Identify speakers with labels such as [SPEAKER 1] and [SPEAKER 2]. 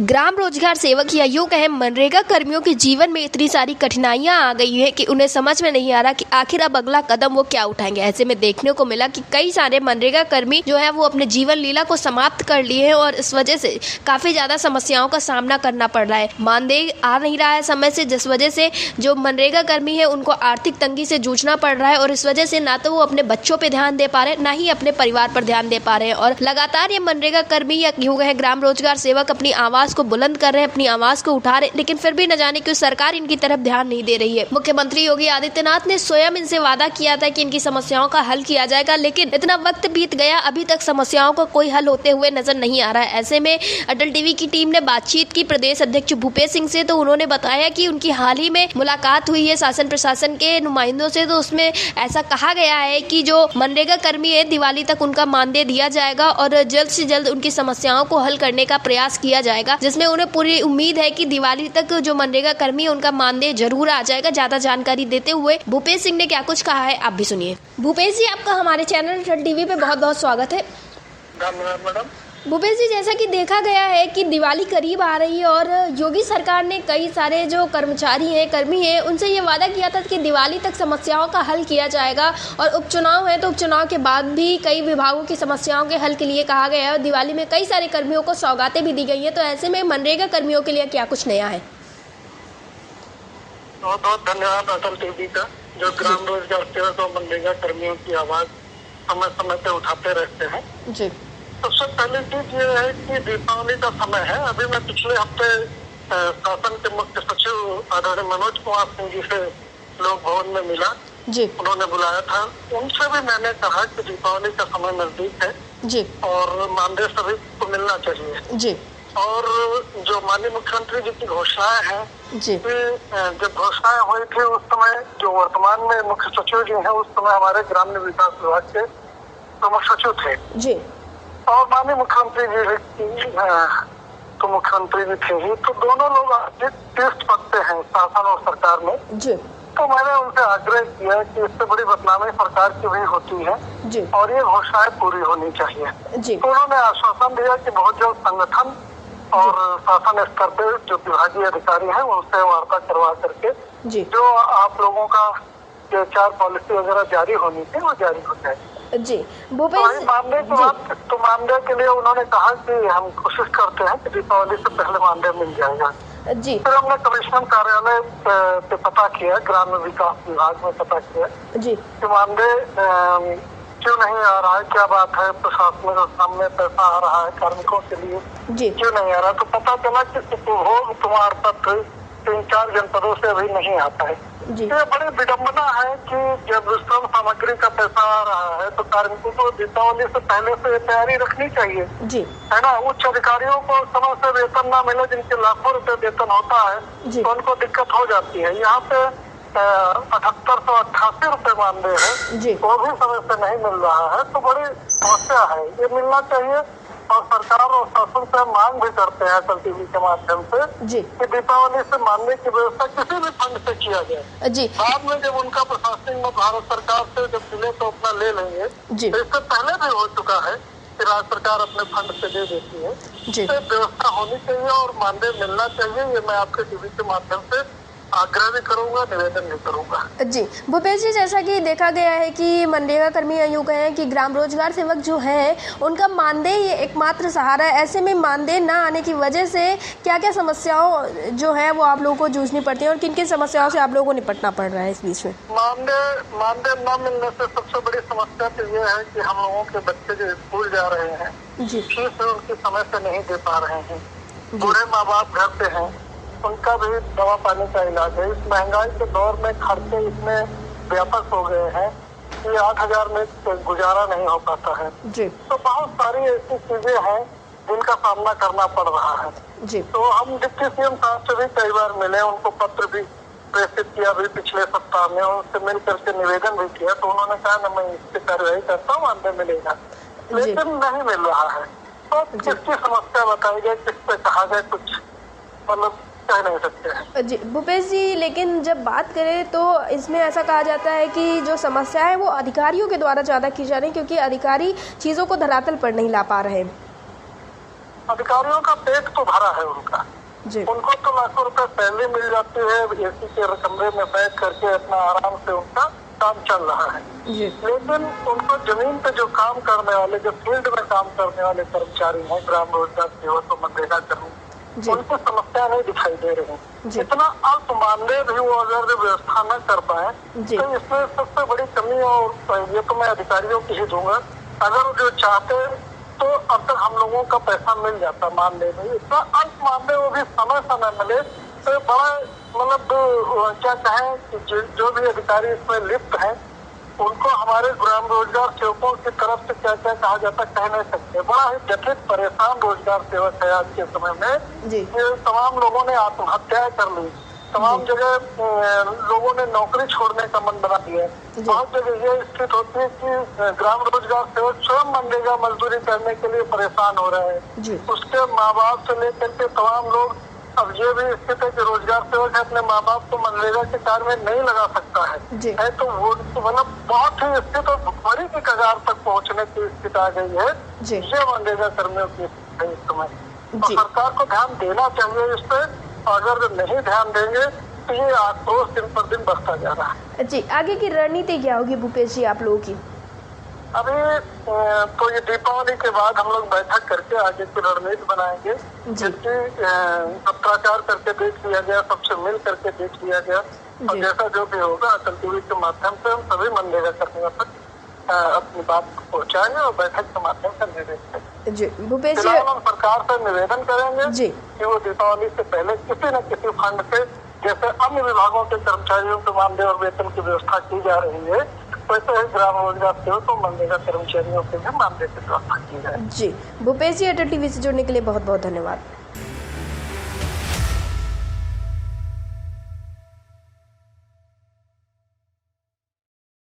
[SPEAKER 1] ग्राम रोजगार सेवक या यूं कहें मनरेगा कर्मियों के जीवन में इतनी सारी कठिनाइयां आ गई है कि उन्हें समझ में नहीं आ रहा कि आखिर अब अगला कदम वो क्या उठाएंगे। ऐसे में देखने को मिला कि कई सारे मनरेगा कर्मी जो है वो अपने जीवन लीला को समाप्त कर लिए हैं और इस वजह से काफी ज्यादा समस्याओं का सामना करना पड़ रहा है। मानदेय आ नहीं रहा है समय से, जिस वजह से जो मनरेगा कर्मी है उनको आर्थिक तंगी से जूझना पड़ रहा है और इस वजह से ना तो वो अपने बच्चों पर ध्यान दे पा रहे हैं, ना ही अपने परिवार पर ध्यान दे पा रहे हैं। और लगातार ये मनरेगा कर्मी या यूं कहें ग्राम रोजगार सेवक अपनी आवाज को बुलंद कर रहे हैं, अपनी आवाज को उठा रहे हैं, लेकिन फिर भी न जाने क्यों सरकार इनकी तरफ ध्यान नहीं दे रही है। मुख्यमंत्री योगी आदित्यनाथ ने स्वयं इनसे वादा किया था कि इनकी समस्याओं का हल किया जाएगा, लेकिन इतना वक्त बीत गया, अभी तक समस्याओं का कोई हल होते हुए नजर नहीं आ रहा है। ऐसे में अटल टीवी की टीम ने बातचीत की प्रदेश अध्यक्ष भूपेश सिंह से, तो उन्होंने बताया कि उनकी हाल ही में मुलाकात हुई है शासन प्रशासन के नुमाइंदों से, तो उसमें ऐसा कहा गया है कि जो मनरेगा कर्मी है दिवाली तक उनका मानदेय दिया जाएगा और जल्द से जल्द उनकी समस्याओं को हल करने का प्रयास किया जाएगा, जिसमें उन्हें पूरी उम्मीद है कि दिवाली तक जो मनरेगा कर्मी है उनका मानदेय जरूर आ जाएगा। ज्यादा जानकारी देते हुए भूपेश सिंह ने क्या कुछ कहा है आप भी सुनिए। भूपेश जी, आपका हमारे चैनल अटल टीवी पे बहुत बहुत स्वागत है।
[SPEAKER 2] धन्यवाद मैडम।
[SPEAKER 1] भूपेश जी, जैसा कि देखा गया है कि दिवाली करीब आ रही है और योगी सरकार ने कई सारे जो कर्मचारी हैं, कर्मी हैं, उनसे ये वादा किया था कि दिवाली तक समस्याओं का हल किया जाएगा और उपचुनाव है तो उपचुनाव के बाद भी कई विभागों की समस्याओं के हल के लिए कहा गया है और दिवाली में कई सारे कर्मियों को सौगातें भी दी गई है। तो ऐसे में मनरेगा कर्मियों के लिए क्या कुछ नया है?
[SPEAKER 2] बहुत बहुत धन्यवाद अटल टीवी का, जो ग्राम रोजगार सेवक और मनरेगा कर्मियों की आवाज समय समय पे उठाते रहते हैं
[SPEAKER 1] जी।
[SPEAKER 2] सबसे पहली चीज ये है कि दीपावली का समय है। अभी मैं पिछले हफ्ते शासन के मुख्य सचिव आदरणीय मनोज कुमार सिंह जी से लोक भवन में मिला
[SPEAKER 1] जी।
[SPEAKER 2] उन्होंने बुलाया था, उनसे भी मैंने कहा कि दीपावली का समय नजदीक है
[SPEAKER 1] जी
[SPEAKER 2] और मानदेय सभी को मिलना चाहिए
[SPEAKER 1] जी।
[SPEAKER 2] और जो माननीय मुख्यमंत्री जी की घोषणाएं हैं
[SPEAKER 1] जी।
[SPEAKER 2] जब घोषणाएं हुई थी उस समय जो वर्तमान में मुख्य सचिव जी हैं उस समय हमारे ग्रामीण विकास विभाग के प्रमुख सचिव थे
[SPEAKER 1] जी।
[SPEAKER 2] और माननीय मुख्यमंत्री जी तो मुख्यमंत्री भी थे ही, तो दोनों लोग टेस्ट पकते हैं शासन और सरकार में
[SPEAKER 1] जी।
[SPEAKER 2] तो मैंने उनसे आग्रह किया कि इससे बड़ी बदनामी सरकार की भी होती है
[SPEAKER 1] जी।
[SPEAKER 2] और ये घोषणाएं पूरी होनी चाहिए
[SPEAKER 1] जी।
[SPEAKER 2] तो उन्होंने आश्वासन दिया कि बहुत जल्द संगठन और शासन स्तर पे जो विभागीय अधिकारी हैं उनसे वार्ता करवा करके
[SPEAKER 1] जी।
[SPEAKER 2] जो आप लोगों का जो 4 पॉलिसी वगैरह जारी होनी थी वो जारी हो जाए
[SPEAKER 1] जी।
[SPEAKER 2] तो मानदेय की बात, तो मानदेय के लिए उन्होंने कहा कि हम कोशिश करते हैं कि दीपावली से पहले मानदेय मिल जाएगा
[SPEAKER 1] जी।
[SPEAKER 2] फिर हमने कमिश्नर कार्यालय पे पता किया, ग्रामीण विकास विभाग में पता किया
[SPEAKER 1] जी
[SPEAKER 2] कि मानदेय क्यों नहीं आ रहा है, क्या बात है, प्रशासनिक सामने पैसा आ रहा है कार्मिकों के लिए
[SPEAKER 1] जी।
[SPEAKER 2] क्यों नहीं आ रहा, तो पता चला कि उपभोग प्रमाण पत्र 3-4 जनपदों से अभी नहीं आता है। ये बड़ी विडम्बना है कि जब श्रम सामग्री का पैसा आ रहा है तो कार्मिकों को दीपावली से पहले से तैयारी रखनी चाहिए
[SPEAKER 1] जी।
[SPEAKER 2] है ना। उच्च अधिकारियों को समय से वेतन न मिले, जिनके लाखों रुपए वेतन होता है तो उनको दिक्कत हो जाती है। यहाँ पे 7888 रुपए मानदेय है, वो भी समय से नहीं मिल रहा है, तो बड़ी समस्या है। ये मिलना चाहिए और सरकार और शासन से मांग भी करते हैं अटल टीवी के माध्यम से कि दीपावली से मानदेय की व्यवस्था किसी भी फंड से किया जाए जी। बाद में जब उनका प्रशासनिक में भारत सरकार से जब मिले तो अपना ले लेंगे जी। तो इससे पहले भी हो चुका है कि राज्य सरकार अपने फंड से दे देती है जी। तो व्यवस्था होनी चाहिए और मानदेय मिलना चाहिए। ये मैं आपके टीवी के माध्यम से आग्रह भी करूंगा, निवेदन भी करूंगा
[SPEAKER 1] जी। भूपेश जी, जैसा कि देखा गया है कि मनरेगा कर्मी यूँ कहें कि ग्राम रोजगार सेवक जो है उनका मानदेय एकमात्र सहारा है। ऐसे में मानदेय न आने की वजह से क्या क्या समस्याओं जो है वो आप लोगों को जूझनी पड़ती है और किन किन समस्याओं से आप लोगों को निपटना पड़ रहा है इस बीच में?
[SPEAKER 2] मानदेय न मिलने से सबसे बड़ी समस्या तो ये है कि हम लोगों के बच्चे जो स्कूल जा रहे हैं जी, फीस उनकी समय से नहीं दे पा रहे हैं। बूढ़े माँ बाप घर पे हैं, उनका भी दवा पानी का इलाज है। इस महंगाई के दौर में खर्चे इतने व्यापक हो गए हैं कि 8000 में गुजारा नहीं हो पाता है जी। तो बहुत सारी ऐसी चीजें हैं जिनका सामना करना पड़ रहा है जी। तो हम डिप्टी सीएम साहब से भी कई बार मिले, उनको पत्र भी प्रेषित किया भी पिछले सप्ताह में, उनसे मिल करके निवेदन भी किया, तो उन्होंने कहा न मैं इसकी कार्रवाई करता हूँ, मानदेय मिलेगा, लेकिन नहीं मिल रहा है। तो किसकी समस्या बताई जाए, किस पे कहा जाए, कुछ मतलब कह नहीं सकते हैं
[SPEAKER 1] जी। भूपेश जी, लेकिन जब बात करें तो इसमें ऐसा कहा जाता है कि जो समस्या है वो अधिकारियों के द्वारा ज़्यादा की जा रही है, क्योंकि अधिकारी चीज़ों को धरातल पर नहीं ला पा रहे हैं।
[SPEAKER 2] अधिकारियों का पेट तो भरा है उनका, उनको तो लाखों रुपए सैलरी मिल जाती है, एसी के कमरे में बैठ करके अपना आराम से उनका काम चल रहा है। लेकिन उनको जमीन पे जो काम करने वाले, जो फील्ड में काम करने वाले कर्मचारी हैं, ग्राम रोजगार सेवक और मनरेगा कर्मी, उनकी समस्या नहीं दिखाई दे रही। इतना अल्प मानदेय भी वो अगर व्यवस्था न कर पाए तो इसमें सबसे बड़ी कमी, और ये तो मैं अधिकारियों की ही दूंगा, अगर जो चाहते तो अब तक हम लोगों का पैसा मिल जाता मानदेय में। इतना अल्प मानदेय वो भी समय से न मिले तो बड़ा मतलब क्या कहें कि जो भी अधिकारी इसमें लिप्त हैं उनको हमारे ग्राम रोजगार सेवकों की तरफ से क्या क्या कहा जाता कह नहीं सकते। बड़ा ही जटिल परेशान रोजगार सेवक है आज के समय में। ये तमाम लोगों ने आत्महत्याएं कर ली, तमाम जगह लोगों ने नौकरी छोड़ने का मन बना दिया। बहुत जगह ये स्थिति होती है कि ग्राम रोजगार सेवक स्वयं मनरेगा मजदूरी करने के लिए परेशान हो रहे हैं। उसके माँ बाप से लेकर के तमाम लोग, अब ये भी स्थिति है कि रोजगार सेवक है अपने माँ बाप को मनरेगा के कार्य में नहीं लगा सकता है तो वो मतलब बहुत ही स्थिति और भुखमरी की कगार तक पहुँचने की स्थिति आ गई है। ये मनरेगा कर्मियों की स्थिति है इस समय। तो सरकार को ध्यान देना चाहिए इस पे, अगर नहीं ध्यान देंगे तो ये आक्रोश दिन पर दिन बढ़ता जा रहा है।
[SPEAKER 1] जी, आगे की रणनीति क्या होगी भूपेश जी आप लोगों की?
[SPEAKER 2] अभी तो ये दीपावली के बाद हम लोग बैठक करके आगे की रणनीति बनाएंगे, जिसकी पत्राचार करके देख लिया गया, सबसे मिल करके देख लिया गया, और जैसा जो भी होगा अटल टीवी के माध्यम से हम सभी मनरेगा कर्मियों तक अपनी बात पहुँचाएंगे और बैठक के माध्यम से निर्देश
[SPEAKER 1] जी। भूपेश जी,
[SPEAKER 2] हम सरकार से निवेदन करेंगे कि वो दीपावली से पहले किसी न किसी फंड से, जैसे अन्य विभागों के कर्मचारियों के मानदेय और वेतन की व्यवस्था की जा रही है, वैसे ही ग्राम रोजगार सेवक और मनरेगा कर्मचारियों के भी मानदेय की व्यवस्था की जाए।
[SPEAKER 1] जी, भूपेश जी, अटल टीवी से जुड़ने के लिए बहुत बहुत धन्यवाद।